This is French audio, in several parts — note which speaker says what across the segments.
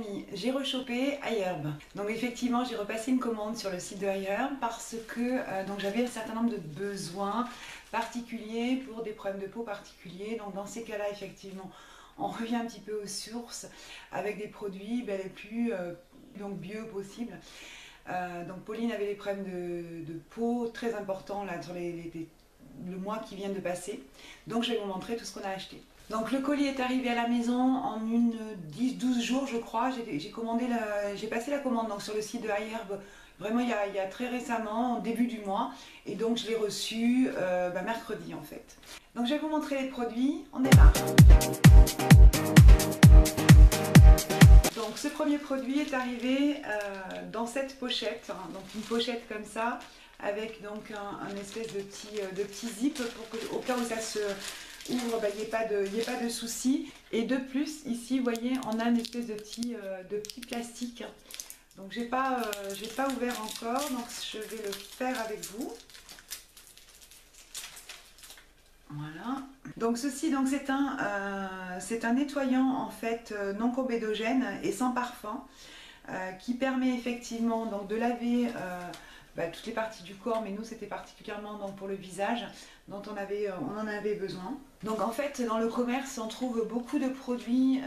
Speaker 1: amis, j'ai rechopé iHerb. Donc effectivement j'ai repassé une commande sur le site de iHerb parce que donc j'avais un certain nombre de besoins particuliers pour des problèmes de peau particuliers. Donc dans ces cas-là effectivement on revient un petit peu aux sources avec des produits les plus donc bio possibles. Donc Pauline avait des problèmes de peau très importants là, sur le mois qui vient de passer. Donc je vais vous montrer tout ce qu'on a acheté. Donc le colis est arrivé à la maison en 10-12 jours je crois. J'ai passé la commande donc, sur le site de iHerb vraiment il y a très récemment, au début du mois. Et donc je l'ai reçu mercredi en fait. Donc je vais vous montrer les produits, on démarre. Donc ce premier produit est arrivé dans cette pochette, hein, donc une pochette comme ça, avec donc un espèce de petit zip pour que, au cas où ça se ouvre, il n'y ait pas de soucis. Et de plus, ici, vous voyez, on a une espèce de petit plastique. Donc j'ai pas ouvert encore, donc je vais le faire avec vous. Voilà. Donc ceci, donc c'est un nettoyant en fait non comédogène et sans parfum qui permet effectivement donc de laver toutes les parties du corps, mais nous c'était particulièrement donc, pour le visage dont on en avait besoin. Donc en fait dans le commerce on trouve beaucoup de produits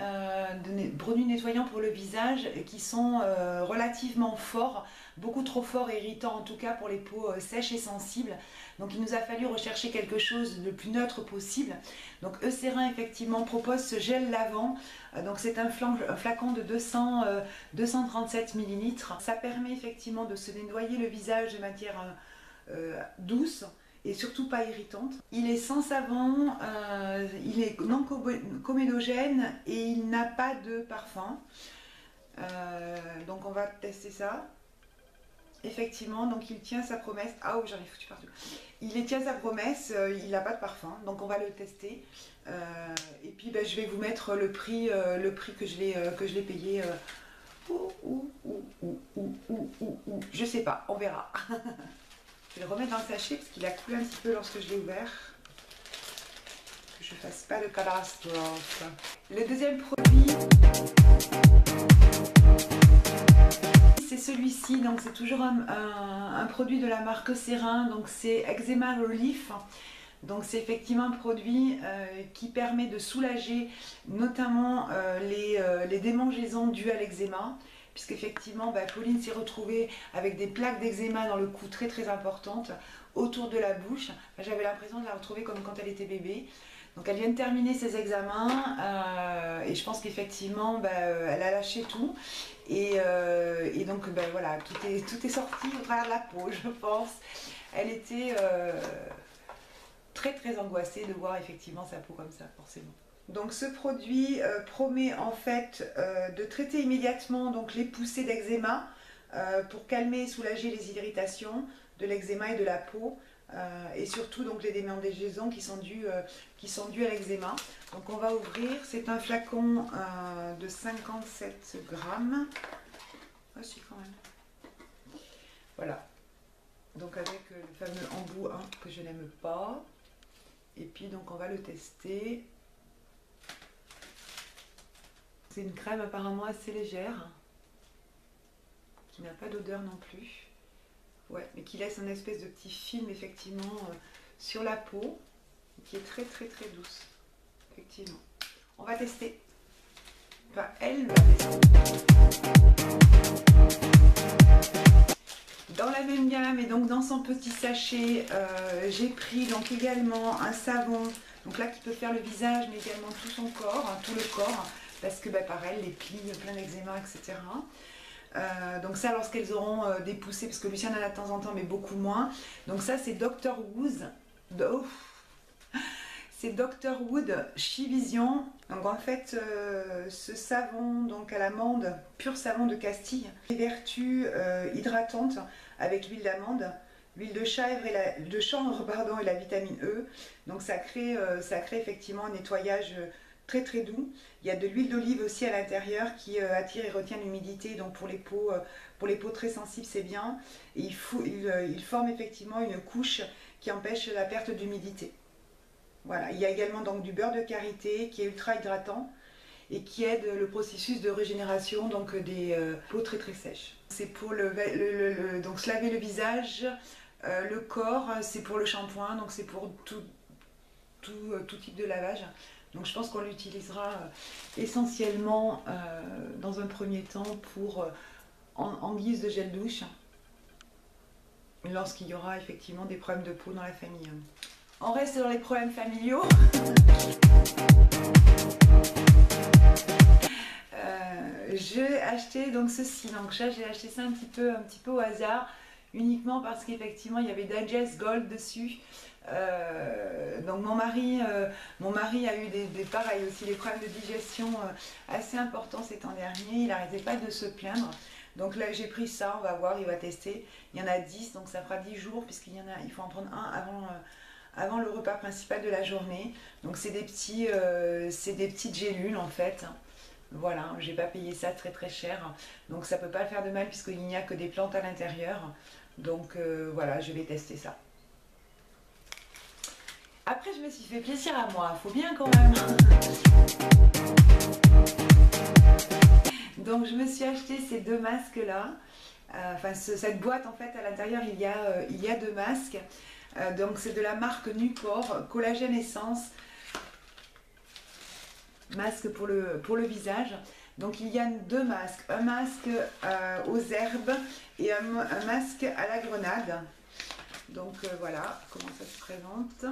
Speaker 1: nettoyants pour le visage qui sont relativement forts, beaucoup trop forts et irritants en tout cas pour les peaux sèches et sensibles. Donc il nous a fallu rechercher quelque chose de plus neutre possible. Donc Eucérin effectivement propose ce gel lavant. Donc c'est un flacon de 237 ml. Ça permet effectivement de se nettoyer le visage de matière douce et surtout pas irritante. Il est sans savon, il est non comédogène et il n'a pas de parfum. Donc on va tester ça. Effectivement, donc il tient sa promesse. Ah oui, j'en ai foutu partout. Il tient sa promesse, il n'a pas de parfum, donc on va le tester. Et puis je vais vous mettre le prix que je l'ai payé. Je sais pas, on verra. Je vais le remettre dans le sachet parce qu'il a coulé un petit peu lorsque je l'ai ouvert. Que je ne fasse pas de catastrophe. Le deuxième produit, c'est celui-ci, donc c'est toujours un produit de la marque Eucérin, donc c'est Eczema Relief. Donc c'est effectivement un produit qui permet de soulager notamment les démangeaisons dues à l'eczéma, puisqu'effectivement Pauline s'est retrouvée avec des plaques d'eczéma dans le cou très très importantes autour de la bouche. J'avais l'impression de la retrouver comme quand elle était bébé. Donc elle vient de terminer ses examens et je pense qu'effectivement elle a lâché tout et donc voilà, tout est sorti au travers de la peau je pense. Elle était très très angoissée de voir effectivement sa peau comme ça forcément. Donc ce produit promet en fait de traiter immédiatement donc, les poussées d'eczéma pour calmer et soulager les irritations de l'eczéma et de la peau. Et surtout donc les démangeaisons qui sont dues à l'eczéma. Donc on va ouvrir, c'est un flacon de 57 grammes. Ah si quand même. Voilà. Donc avec le fameux embout que je n'aime pas. Et puis donc on va le tester. C'est une crème apparemment assez légère, qui n'a pas d'odeur non plus. Ouais, mais qui laisse un espèce de petit film effectivement sur la peau, qui est très très très douce, effectivement. On va tester. Enfin, elle va tester. Dans la même gamme et donc dans son petit sachet, j'ai pris donc également un savon, donc là qui peut faire le visage mais également tout son corps, tout le corps, parce que pareil, les plis, plein d'eczéma, etc. Donc ça lorsqu'elles auront des poussées, parce que Lucien en a de temps en temps mais beaucoup moins. Donc ça c'est Dr. Wood, c'est Dr. Wood Chivision. Donc en fait ce savon donc à l'amande, pur savon de Castille, des vertus hydratantes avec l'huile d'amande, l'huile de chanvre et la vitamine E. Donc ça crée effectivement un nettoyage très très doux. Il y a de l'huile d'olive aussi à l'intérieur qui attire et retient l'humidité, donc pour les peaux très sensibles c'est bien. Et il forme effectivement une couche qui empêche la perte d'humidité. Voilà, il y a également donc du beurre de karité qui est ultra hydratant et qui aide le processus de régénération donc des peaux très très sèches. C'est pour donc se laver le visage, le corps, c'est pour le shampoing, donc c'est pour tout type de lavage. Donc je pense qu'on l'utilisera essentiellement dans un premier temps pour en guise de gel douche lorsqu'il y aura effectivement des problèmes de peau dans la famille. On reste dans les problèmes familiaux. J'ai acheté donc ceci, donc ça j'ai acheté ça un petit peu au hasard, uniquement parce qu'effectivement il y avait Digest Gold dessus. Donc mon mari a eu pareil aussi des problèmes de digestion assez importants ces temps derniers, il n'arrêtait pas de se plaindre. Donc là j'ai pris ça, on va voir, il va tester. Il y en a 10, donc ça fera 10 jours il faut en prendre un avant le repas principal de la journée. Donc c'est des petites gélules en fait. Voilà, j'ai pas payé ça très très cher. Donc ça peut pas faire de mal puisqu'il n'y a que des plantes à l'intérieur. Donc voilà, je vais tester ça. Après je me suis fait plaisir à moi, faut bien quand même. Donc je me suis acheté ces deux masques là. Cette boîte en fait à l'intérieur il y a deux masques. Donc c'est de la marque Nupor, Collagène Essence, masque pour le visage. Donc il y a deux masques, un masque aux herbes et un masque à la grenade. Donc voilà comment ça se présente.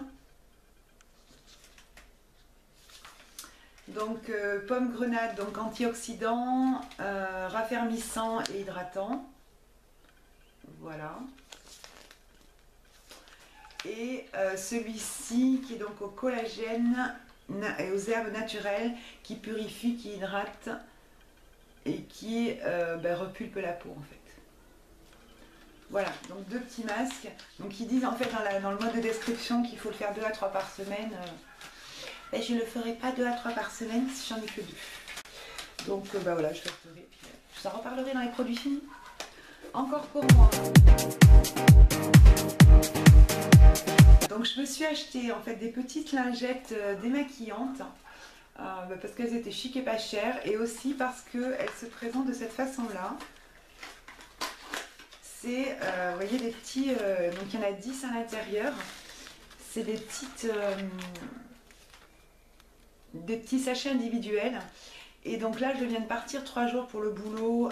Speaker 1: Donc pomme grenade, donc antioxydant, raffermissant et hydratant. Voilà. Et celui-ci qui est donc au collagène et aux herbes naturelles, qui purifie, qui hydrate et qui repulpe la peau en fait. Voilà, donc deux petits masques. Donc ils disent en fait dans le mode de description qu'il faut le faire 2 à 3 par semaine. Je ne le ferai pas 2 à 3 par semaine si j'en ai que 2. Donc voilà, je ferai. Je vous en reparlerai dans les produits finis. Encore pour moi. Donc je me suis acheté en fait des petites lingettes démaquillantes parce qu'elles étaient chic et pas chères, et aussi parce qu'elles se présentent de cette façon-là. C'est, vous voyez, des petits, donc il y en a 10 à l'intérieur. C'est des petits sachets individuels. Et donc là je viens de partir 3 jours pour le boulot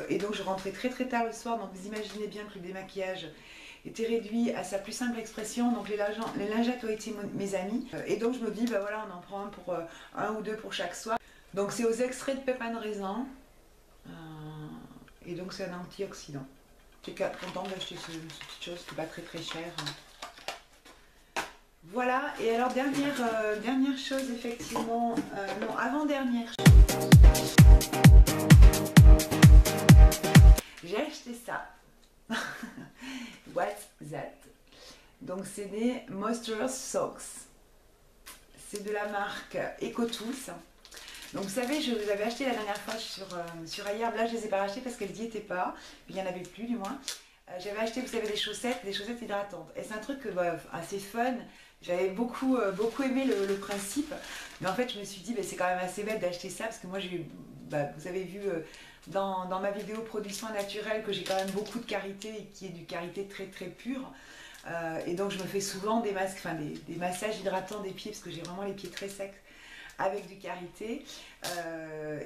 Speaker 1: et donc je rentrais très très tard le soir, donc vous imaginez bien que le démaquillage était réduit à sa plus simple expression. Donc les lingettes ont été mes amis et donc je me dis voilà, on en prend un pour un ou deux pour chaque soir. Donc c'est aux extraits de pépins de raisin et donc c'est un antioxydant. J'étais contente d'acheter cette petite chose qui n'est pas très très chère. Voilà, et alors dernière chose effectivement, non, avant-dernière chose, j'ai acheté ça. What's that? Donc c'est des Moisture Socks. C'est de la marque EcoTools. Donc vous savez, je vous avais acheté la dernière fois sur Ailleurs. Là je les ai pas rachetées parce qu'elles n'y étaient pas. Il n'y en avait plus du moins. J'avais acheté, vous savez, des chaussettes hydratantes. Et c'est un truc assez fun. J'avais beaucoup aimé le principe. Mais en fait je me suis dit c'est quand même assez bête d'acheter ça, parce que moi vous avez vu dans ma vidéo produits soins naturels que j'ai quand même beaucoup de karité, et qui est du karité très très pur. Et donc je me fais souvent des masques, des massages hydratants des pieds, parce que j'ai vraiment les pieds très secs avec du karité.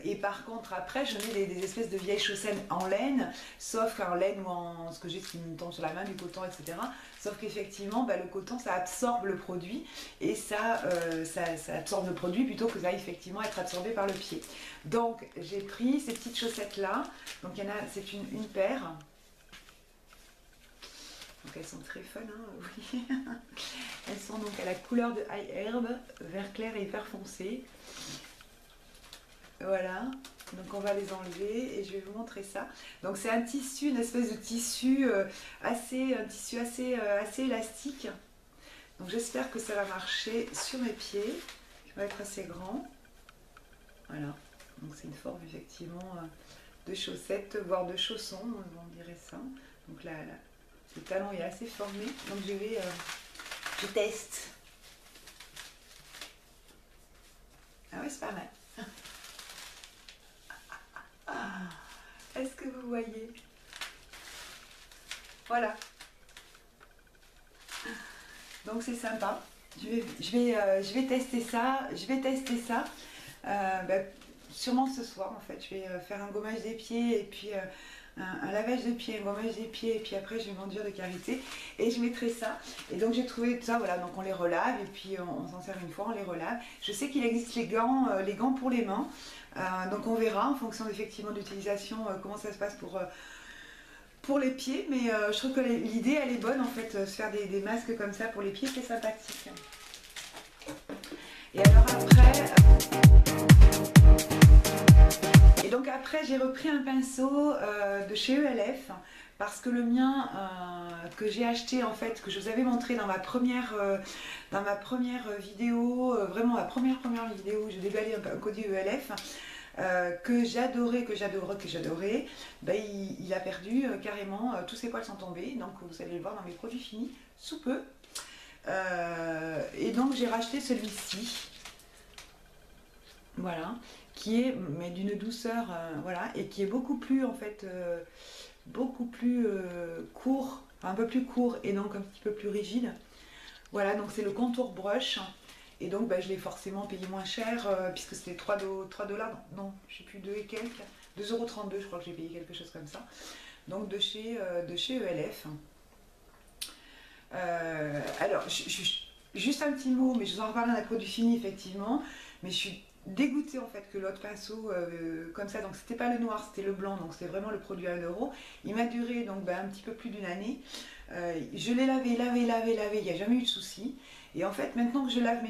Speaker 1: Et par contre après je mets des espèces de vieilles chaussettes en laine, sauf en laine ou en ce que j'ai qui me tombe sur la main, du coton, etc. Sauf qu'effectivement le coton ça absorbe le produit, et ça absorbe le produit plutôt que ça va effectivement être absorbé par le pied. Donc j'ai pris ces petites chaussettes là, donc il y en a, c'est une paire. Donc elles sont très fun, hein, oui. Elles sont donc à la couleur de High Herb, vert clair et vert foncé. Voilà, donc on va les enlever et je vais vous montrer ça. Donc c'est un tissu, une espèce de tissu assez élastique. Donc j'espère que ça va marcher sur mes pieds, qui vont être assez grands. Voilà, donc c'est une forme effectivement de chaussettes, voire de chaussons, on dirait ça. Donc là, le talon est assez formé, donc je teste. Ah ouais, c'est pas mal. voyez. Voilà. Donc c'est sympa. Je vais tester ça. Ben, sûrement ce soir en fait. Je vais faire un gommage des pieds et puis un lavage de pieds, un gommage des pieds et puis après je vais m'enduire de karité et je mettrai ça. Et donc j'ai trouvé tout ça, voilà, donc on les relave et puis on s'en sert une fois, on les relave. Je sais qu'il existe les gants pour les mains. Donc on verra en fonction effectivement d'utilisation comment ça se passe pour les pieds, mais je trouve que l'idée elle est bonne en fait, se faire des masques comme ça pour les pieds, c'est sympathique. Et alors après j'ai repris un pinceau de chez ELF parce que le mien que j'ai acheté en fait, que je vous avais montré dans ma première vidéo, vraiment la première vidéo où je déballais un codir ELF, que j'adorais, ben, il a perdu carrément, tous ses poils sont tombés, donc vous allez le voir dans mes produits finis sous peu. Et donc j'ai racheté celui-ci, voilà, qui est mais d'une douceur, voilà, et qui est beaucoup plus en fait, beaucoup plus court, enfin, un peu plus court et donc un petit peu plus rigide. Voilà, donc c'est le contour brush. Et donc bah, je l'ai forcément payé moins cher puisque c'était 3 $, non, je sais plus, 2 et quelques, 2,32 €, je crois que j'ai payé quelque chose comme ça. Donc de chez ELF. Alors, juste un petit mot, mais je vous en reparle dans la produit fini effectivement, mais je suis dégoûtée en fait que l'autre pinceau comme ça, donc c'était pas le noir, c'était le blanc, donc c'était vraiment le produit à 1 €. Il m'a duré donc un petit peu plus d'une année. Je l'ai lavé, il n'y a jamais eu de souci. Et en fait, maintenant que je lave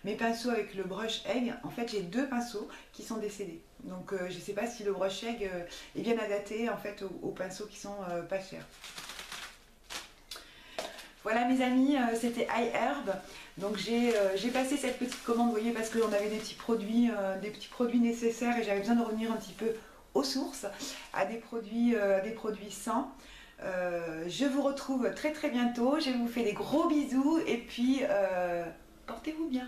Speaker 1: mes pinceaux avec le brush egg, en fait j'ai 2 pinceaux qui sont décédés. Donc je ne sais pas si le brush egg est bien adapté en fait aux pinceaux qui sont pas chers. Voilà mes amis, c'était iHerb. Donc j'ai passé cette petite commande, vous voyez, parce qu'on avait des petits produits nécessaires et j'avais besoin de revenir un petit peu aux sources, à des produits sains. Je vous retrouve très très bientôt, je vous fais des gros bisous et puis portez-vous bien.